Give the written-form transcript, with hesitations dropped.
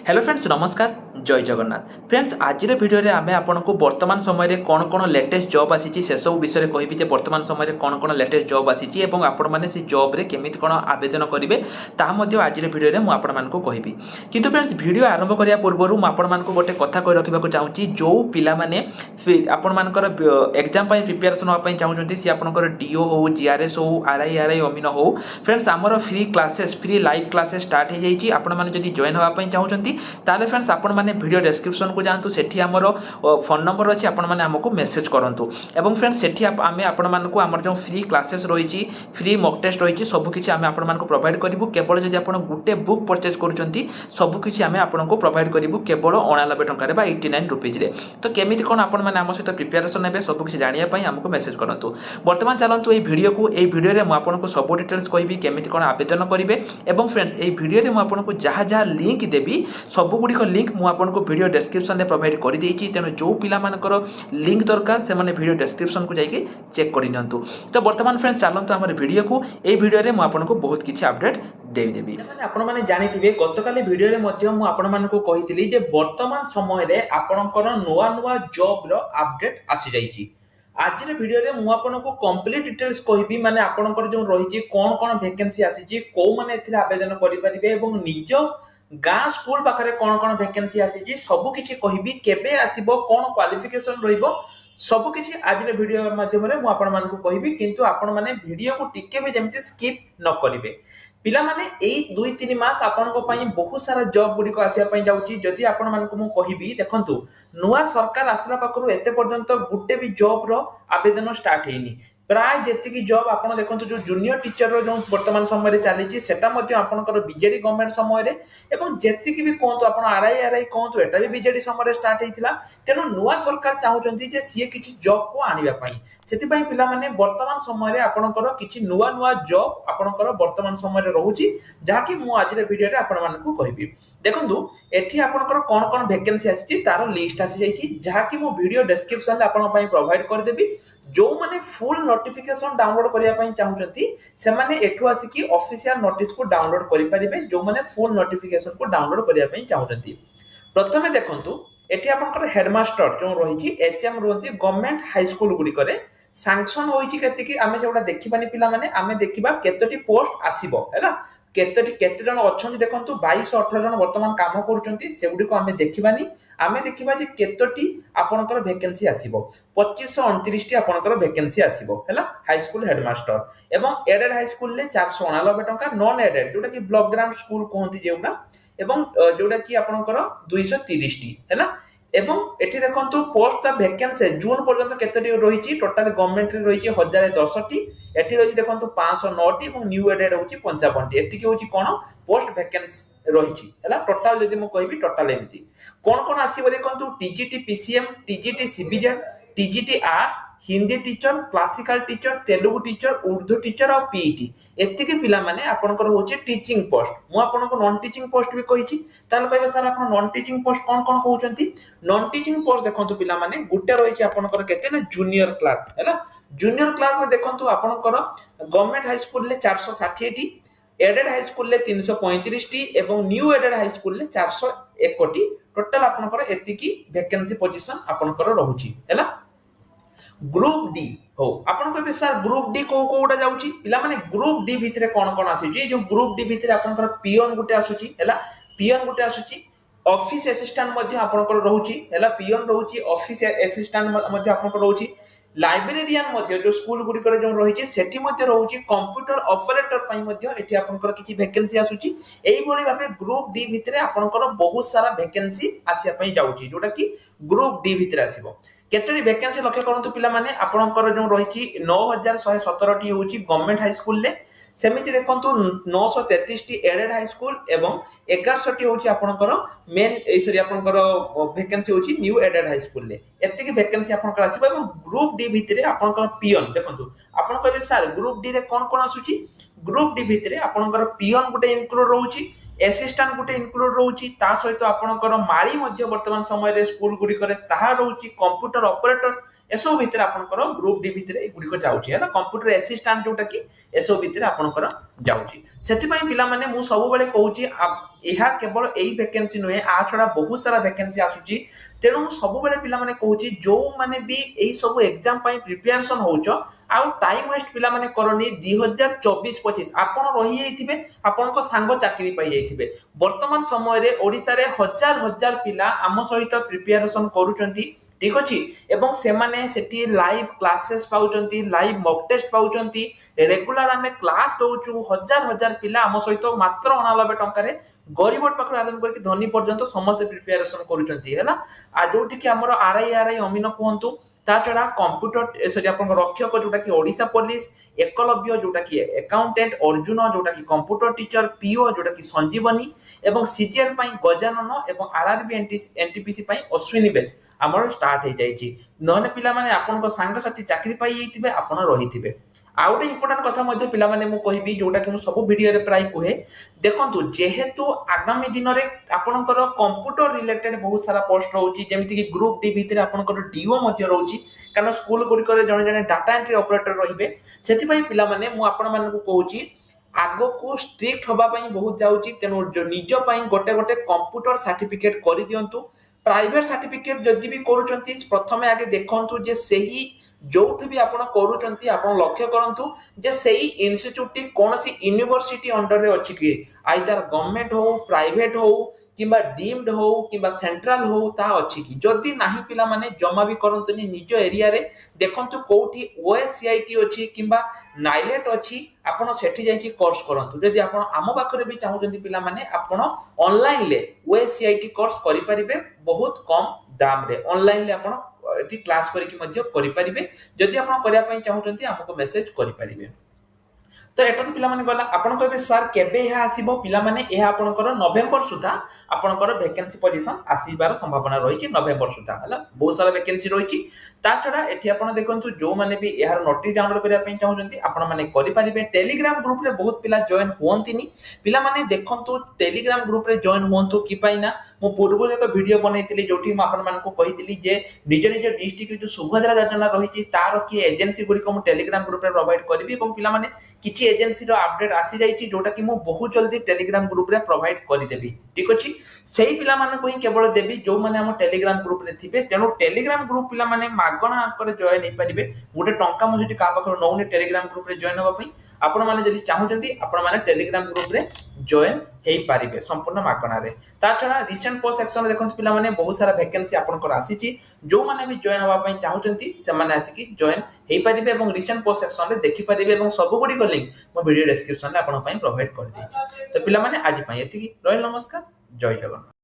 Hello friends नमस्कार जय Jagannath friends आज भिडियो रे आमे आपनको वर्तमान समय रे कौन कौन लेटेस्ट जॉब आसी से सब विषय कहबी जे वर्तमान समय रे कौन कौन लेटेस्ट जॉब आसी एवं आपण माने से जॉब रे केमिति कौन आवेदन करेंगे ताहा मध्ये आज भिडियो रे मु आपण मानको कहबी किंतु फ्रेंड्स वीडियो आरंभ करिया पूर्व मु आपण मानको गोटे कथा कहि रखिबाको चाहूची जो पिला माने आपण मानकर एग्जाम पई प्रिपरेशन होआ पई चाहूचंती से आपनकर डीओ हो जीआरएस हो आरआई अमीन हो फ्रेंड्स आमर free classes free live classes start हो जाइए आपण माने जदी जॉइन होआ पई चाहूचंती ताले फ्रेंड्स आपण माने वीडियो डिस्क्रिप्शन को जानतु सेठी हमर फोन नंबर अछि आपण माने हमको मेसेज करंतु एवं फ्रेंड्स सेठी आमे आपण मानको हमर जो फ्री क्लासेस रहिछि फ्री मॉक टेस्ट रहिछि सब किछि आमे आपण मानको प्रोवाइड करिवु केवल जदी आपण गुटे बुक परचेज करूचंती सब किछि आमे आपनको प्रोवाइड करिवु केवल 89 टंका रे बा 89 रुपीज रे तो केमिति कोन आपण माने हम सहित प्रिपरेशन हेबे सब किछि जानिया पई हमको मेसेज करंतु वर्तमान चलंतु ए वीडियो रे मु आपनको सब डिटेल्स कहबी केमिति कोन आवेदन करिवे एवं फ्रेंड्स ए वीडियो रे मु आपनको जहा जहा लिंक देबी सब गुडी लिंक मु आपनको वीडियो डिस्क्रिप्शन में प्रोवाइड कर देछि तेनो जो पिला मानकर लिंक दरकार से माने वीडियो डिस्क्रिप्शन को जाइए चेक कर नियंतु तो वर्तमान फ्रेंड्स चलंतु हमर वीडियो को ए वीडियो रे मु आपनको बहुत किछि अपडेट देइ देबी माने आपण माने जानिथिबे गतकाली वीडियो रे मध्ये मु आपण मानको कहितली जे वर्तमान समय रे आपनकर नुवा नुवा जॉब रो अपडेट आसी जाइछि आज वीडियो रे मु आपनको कंप्लीट डिटेल्स कहबी माने आपनकर जो रहिछि कोन कोन वैकेंसी आसीछि को माने एथिरे आवेदन करि परिबे एवं निज गाँ स्कूल पाखरे कौन कौन वैकेंसी आसी सब किछि कहबी केबे आसीबो कोन क्वालिफिकेशन रहिबो सब किछि आज वीडियो माध्यम रे मु आपण मानकु कहबी किंतु आपण माने वीडियो को टिके भी जेमति स्किप न करिवे पिला माने एई 2-3 मास आपनको पई बहुत सारा जॉब गुडी को आसिया पई जाउची जदि आपण मानकु मु कहबी देखंतु नुवा सरकार आसला पाखरु एते पर्यंत गुटे भी जॉब रो आवेदन स्टार्ट हेनी प्राय जेति की जॉब आपण देखंतु जो जूनियर टीचर रो जो वर्तमान समय रे चलीची सेटा मध्ये आपनकर बीजेडी गवर्नमेंट समय रे एवं जेति की भी कोंतु आपण आरआई कोंतु एटा भी बीजेडी समय रे स्टार्ट हेतिला तेनो नुवा सरकार चाहउचंती जे सिए किछि जॉब को आनिबा पई सेति पई पिला माने वर्तमान समय रे आपनकर किछि नुवा नुवा जॉब आपनकर वर्तमान समय रे रहउची जाकी मु आज रे वीडियो रे आपण मानकु कहबी देखंतु एठी आपनकर कोन कोन वैकेंसी आछि तारो लिस्ट आसी जाईची जाकी मु वीडियो डिस्क्रिप्शन रे आपण पई प्रोवाइड कर देबी जो माने फुल नोटिफिकेशन डाउनलोड करिया पई चाहउचंती से माने एठु आसी की ऑफिशियल नोटिस को डाउनलोड करि परिबे जो माने फुल नोटिफिकेशन को डाउनलोड करिया पई चाहउचंती प्रथमे देखंतु एठी आपनकर हेडमास्टर जो रहिची एचएम रहिची गवर्नमेंट हाई स्कूल गुडी करे सैंक्शन होईची केते की आमे सेउडा देखिबानी पिला माने आमे देखिबा केतोटी पोस्ट आसीबो हैला केते जन अछंती देखंतु 22-18 जन वर्तमान काम करूचंती सेगुडी को आमे देखिबानी आमे देखिबा जे केतोटी आपनकर वैकेंसी आसीबो 2529 टी आपनकर वैकेंसी आसीबो हैला हाई स्कूल हेडमास्टर एवं एडेड हाई स्कूल ले 489 टंका नॉन एडेड जोटा की ब्लॉक ग्राउंड स्कूल कहंती जेउडा एवं जोटा की आपनकर 230 टी हैला एवं एठी देखंतु पोस्ट ता वैकेंसी जून पर्यंत केतोटी रहिची टोटल गवर्नमेंट रे रहिची 1010 टी एठी रहिची देखंतु 509 टी एवं न्यू एडेड होची 55 टी एति के होची कोन पोस्ट वैकेंसी रहिची हैला टोटल जदी मु कहबी टोटल एमती कोन कोन आसीबो देखंतु TGT PCM TGT CBZ TGT arts Hindi teacher classical teacher Telugu teacher Urdu teacher और पीईटी एति के पिला माने आपनकर होचे टीचिंग पोस्ट मु आपनको नॉन टीचिंग पोस्ट भी कहिची ताल कहबे सर आपन नॉन टीचिंग पोस्ट कोन कोन कहउचंती नॉन टीचिंग पोस्ट देखंतु पिला माने गुटे रहिची आपनकर केते ना जूनियर क्लार्क हैला जूनियर क्लार्क में देखंतु आपनकर गवर्नमेंट हाई स्कूल ले 460 टी एडेड हाई स्कूल ले 335 टी एवं न्यू एडेड हाई स्कूल ले 401 टी टोटल आपनकर एति की वैकेंसी पोजीशन आपनकर रहउची हैला ग्रुप डी हो आपन कहबे सर ग्रुप डी को कोडा जाउची पिला माने ग्रुप डी भितरे कोन कोन आसी जो ग्रुप डी भितरे आपनकर पियन गुटे आसुची हैला पियन गुटे आसुची ऑफिस असिस्टेंट मध्ये आपनकर रहउची हैला पियन रहउची ऑफिस असिस्टेंट मध्ये आपनकर रहउची लाइब्रेरियन मध्ये जो स्कूल गुडी करे जो रहिची सेठी मध्ये रहउची कंप्यूटर ऑपरेटर पई मध्ये एठी आपनकर किछि वैकेंसी आसुची एई भली भाबे ग्रुप डी भितरे आपनकर बहुत सारा वैकेंसी आसिया पई जाउची जोटा कि ग्रुप डी भितरे आसीबो केतरी वैकेंसी लक्ष्य करंतु पिला माने आपनकर जो रहिची 9117 टी होची गवर्नमेंट हाई स्कूल ले सेमिति देखंतु 933 टी एडेड हाई स्कूल एवं 1100 टी होची आपनकर मेन एसरी आपनकर वैकेंसी होची न्यू एडेड हाई स्कूल ले एते की वैकेंसी आपनकर आसीबो एवं ग्रुप डी भितरे आपनकर पियन देखंतु आपन कहबे सर ग्रुप डी रे कोन कोन आसुची ग्रुप डी भितरे आपनकर पियन गुटे इनक्लूड रहउची एसिस्टांट गोटे इनक्लूड रोची ता सहित आपणकर माली मध्य वर्तमान समय रे स्कूल गुडी करे ताहा रोची कंप्यूटर ऑपरेटर एसो भितर आपणकर ग्रुप डी भितर एगुडी जाउची है ना कंप्यूटर असिस्टेंट जोटा कि एसो भितर आपणकर जाउची सेति पई पिला माने मु सब बेले कहूची एहा केवल एई वैकेंसी नुहे आ छडा बहुत सारा वैकेंसी आसुची तेणु सब बेले पिला माने कहूची जो माने भी एई सब एग्जाम पई प्रिपरेशन होउचो आउ टाइम वेस्ट पिला माने करनी 2024-25 आपण रही जाइथिबे आपण को सांग चाकरी पाई जाइथिबे वर्तमान समय रे ओडिसा रे हजार हजार पिला आम सहित प्रिपरेशन करूचंती ठीक अछि एवं से माने सेठी लाइव क्लासेस पाउचंती लाइव मॉक टेस्ट पाउचंती रेगुलर आमे क्लास दोउचु हजार हजार पिला आम सहित मात्र 89 टंका रे गरीबट पाखर आरंभ करके धनी पर्यंत समस्त प्रिपरेशन करूचंती हैला आ जोठी कि हमर आरआई अमीन कहंतु ता छडा कंप्यूटर सॉरी आपन रक्षक जोटा कि ओडिसा पुलिस एकलव्य जोटा कि अकाउंटेंट अर्जुन जोटा कि कंप्यूटर टीचर पीओ जोटा कि संजीवनी एवं सीजीएल पई गजानन एवं आरआरबी एनटीपीसी पई अश्विनी बैच हमर स्टार्ट हे जाईची नने पिला माने आपन को सांग साथी चाकरी पाई जाईतिबे आपन रहितिबे आ गोटे इंपोर्टेंट कथा मध्य पिला माने मु कहिबी जोटा कि मु सब वीडियो रे प्राय कहे देखंतु जेहेतु आगामी दिन रे आपनकर कंप्यूटर रिलेटेड बहुत सारा पोस्ट रहउची जेमति कि ग्रुप डी भितर आपनकर डीओ मध्य रहउची कारण स्कूल गुडी करे जने जने डाटा एंट्री ऑपरेटर रहिबे सेति पई पिला माने मु आपन माने को कहूची आगो को स्ट्रिक्ट होबा पई बहुत जाउची तेनो निज पई गोटे गोटे कंप्यूटर सर्टिफिकेट करि दियंतु प्राइवेट सर्टिफिकेट जदि भी करूचंती प्रथमे आगे देखंतु जे सही जोठु भी आपण करूचंती आपण लक्ष्य करंतु जे सही इंस्टीट्यूट टी कोनसी यूनिवर्सिटी अंडर रे अछि कि आइदर गवर्नमेंट हो प्राइवेट हो किंबा डीम्ड हो किंबा सेंट्रल हो ता अछि कि जदि नाही पिला माने जमा भी करंतनी निज एरिया रे देखंतु कोठी ओएससीआईटी अछि किंबा नाइलेट अछि आपण सेठी जाई कि कोर्स करंतु जदि आपण आम पाखरे भी चाहुचंती पिला माने आपण ऑनलाइन ले ओएससीआईटी कोर्स करि परिबे बहुत कम दाम रे ऑनलाइन ले आपण एटी क्लास करिकि मध्य करि परिबे जदि आपण करिया पई चाहुचंती हमको मेसेज करि परिबे तो एटा तो पिला माने गला आपण कहबे सर केबे ଏହା आसीबो पिला माने ଏହା आपणकर नवेम्बर सुधा आपणकर वैकेंसी पोजीशन आसीबार संभावना रहिछि नवेम्बर सुधा हला बहुत सारा वैकेंसी रहिछि ता छडा एठी आपण देखंतु जो माने भी एहार नोटिस डाउनलोड करिया पई चाहुचंती आपण माने करि परिबे टेलीग्राम ग्रुप रे बहुत पिला जॉइन होंतिनी पिला माने देखंतु टेलीग्राम ग्रुप रे जॉइन होंतु कि पाइना मो पूर्व एक वीडियो बनैतिली जोठी म आपण मानको कहितिली जे निज निज डिस्ट्रिक्ट रे जो सुभद्रा योजना रहिछि तार कि एजेंसी गुडी को म टेलीग्राम ग्रुप रे प्रोवाइड करबी एवं पिला माने किछि एजेंसी रो अपडेट आसी जाईची जोटा कि मु बहुत जल्दी टेलीग्राम ग्रुप रे प्रोवाइड करि देबी ठीक अछि सेही पिला माने को ही केवल देबी जो माने हम टेलीग्राम ग्रुप रे थिबे तेनो टेलीग्राम ग्रुप पिला माने मागणा करे जॉइन हे परिबे गोटे टंका मु जति का पाखर नौनी टेलीग्राम ग्रुप रे जॉइन होबा पई आपण माने जति चाहुचंती आपण माने टेलीग्राम ग्रुप रे जॉइन हेई पारिबे संपूर्ण मागणा रे ता छडा रिसेंट पोस्ट सेक्शन रे देखंत पिला माने बहुत सारा वैकेंसी आपण को आसीची जो माने भी जॉइन होबा पई चाहुचंती से माने आसी कि जॉइन हेई पारिबे एवं रिसेंट पोस्ट सेक्शन रे देखि पारिबे एवं सब गुडी को लिंक मो वीडियो डिस्क्रिप्शन रे आपण पई प्रोवाइड कर देछि तो पिला माने आज पई एति रहिल नमस्कार जय जगन्नाथ।